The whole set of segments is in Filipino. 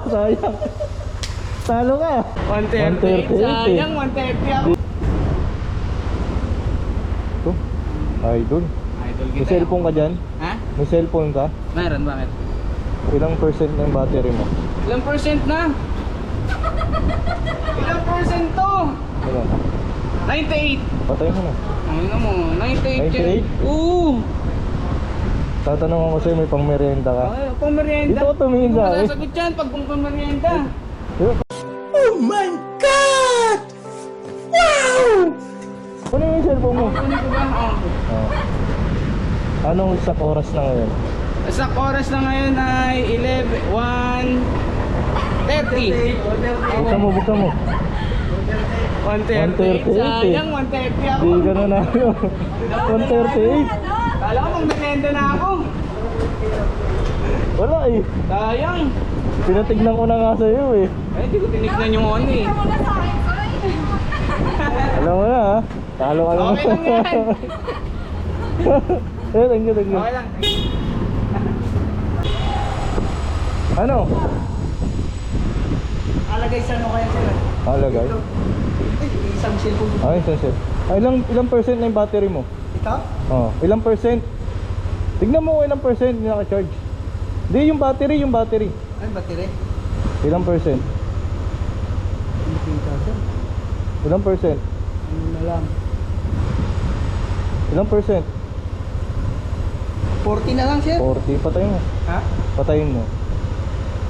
Sayang. Talo ka. 138. 138 Sayang, 130 ako. Ito. Idol. Idol May kita. cellphone ka dyan? Ha? May cellphone ka? Meron, bakit? Ilang percent ng battery mo? Ilang percent na? Ilang percent to? Ilan? 98. Patay mo na. Ano mo? 98 yan. 98? Oo. Tatanong ako sa'yo, may pang merienda ka? Ay, pang-merienda. Dito ka tumingin sa akin. Sasagot yan pag pang-merienda. Oh my God! Wow! Kunin mo yung cellphone mo. Kunin ko ba? Oh. Anong exact oras na ngayon? Sa oras na ngayon ay 1:30. Buksan mo, buksan mo. 1:30. 1:38 Sayang, 1:30 ako. Di ka na namin. 138. Kala ko mag-merienda na ako. Wala eh. Sayang. Pinatignan ko na nga sa'yo eh. Eh, di ko tinignan yung on eh. Alam mo na ha. Talo ka lang. Okay lang yan. Eh, thank you, thank you. Okay lang. Ano? Alagay sa ano kaya sila? Alagay. Isang cellphone. Ay, sensor. Ay, ilang percent na yung battery mo? Ito? Oh, ilang percent? Tignan mo kung ilang percent yung naka-charge. Hindi, yung battery, yung battery. Ay, battery? Ilang percent? Ilang percent? Ano na lang? Ilang percent? 40 na lang, sir. 40. Patayin mo. Ha? Patayin mo.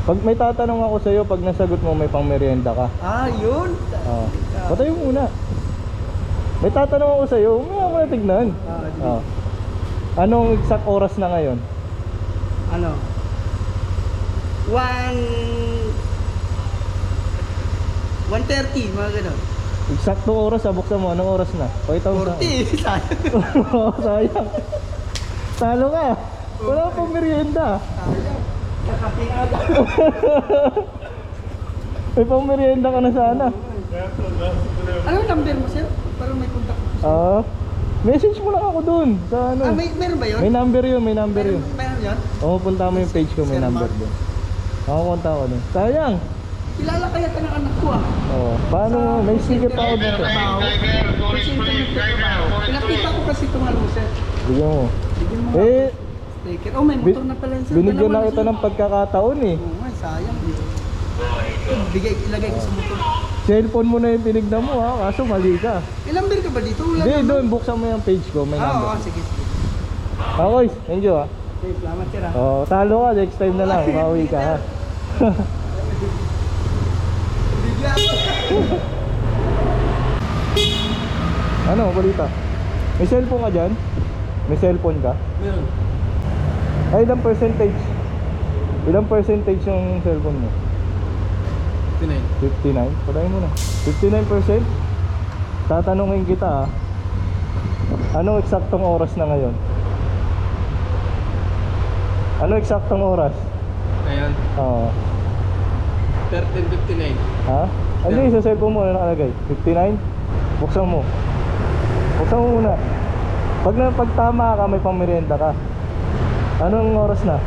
Pag may tatanong ako sa'yo, pag nasagot mo may pang merienda ka. Ah, yun. Oh. Patayin mo muna. May tatanong ako sa'yo, umaya mo na tignan. Oh. Anong exact oras na ngayon? Ano? 1:30, mga ganun. Eksaktong oras, buksan mo. Anong oras na? Pakita mo sa akin. 40, sayang. Sayang. Talo ka. Wala pang merienda. Sayang. Kakape nga lang. May pang merienda ka na sana. Anong number mo, sir? Parang may contact ko. Message mo lang ako dun sa ano. Ah, meron ba yun? May number yun, may number yun. Meron yun? Oo, punta mo yung page ko, may Sir number Mark. dun. Ako punta ako dun. Sayang. Kilala kaya ka ng anak ko ah. Oo. Paano mo? May sticker pa ako dito. Pinakita ko kasi itong ano, sir. Bigyan mo. Bigyan mo Eh, sticker. Oh, may motor na pala yun, sir. binigyan na Dalawa kita sir. ng pagkakataon eh. Oo nga, sayang. Ilagay ko sa motor. Cellphone mo na yung tinignan mo ha, kaso mali ka. Ilang beer ka ba dito? Wala Hindi, naman. doon, buksan mo yung page ko, may number. Oo, sige, sige. Okay, thank you ha. Okay, salamat sir ah. Oh, talo ka, next time na lang, maui ka ha. Bigla Ano, balita? May cellphone ka dyan? May cellphone ka? Meron. Ay, ilang percentage? Ilang percentage yung cellphone mo? 59? Patayin mo na. 59%? Tatanungin kita ha. Anong eksaktong oras na ngayon? Ano eksaktong oras? Ngayon, Oo. 13:59. Ha? Ano yung sa cellphone mo na nakalagay? 59? Buksan mo. Buksan mo muna. Pag tama ka, may pamerienda ka. Anong oras na?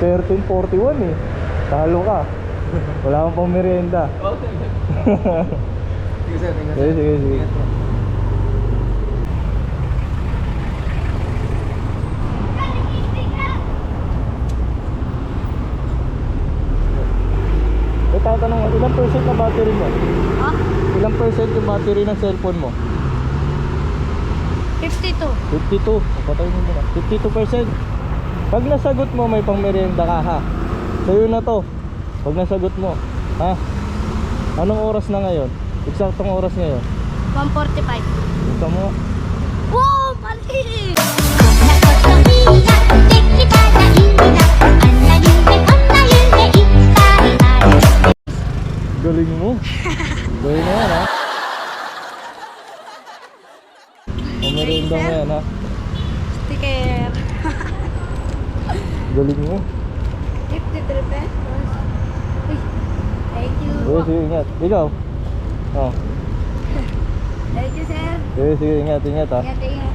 13:41 eh. Talo ka. Wala kang pamerienda. Okay. Sige sir, tingnan Sige, sige, sige. May tatanong ako, ilang percent na battery mo? Ha? Ilang percent yung battery ng cellphone mo? 52. 52. Patay mo muna. 52%. Pag nasagot mo, may pang merienda ka ha. Sa'yo na to. Pag nasagot mo, ha? Anong oras na ngayon? Eksaktong oras ngayon? 145. Buksan mo. Wow! Mali! Galing mo. Galing mo yan ha. Pang merienda mo yan ha. Sticker. Galing mo. 53 pesos. Uy. Thank you. Sige, sige, ingat. Ikaw? Oh. Thank you, sir. Sige, sige, ingat, ingat ha. Ingat, ingat.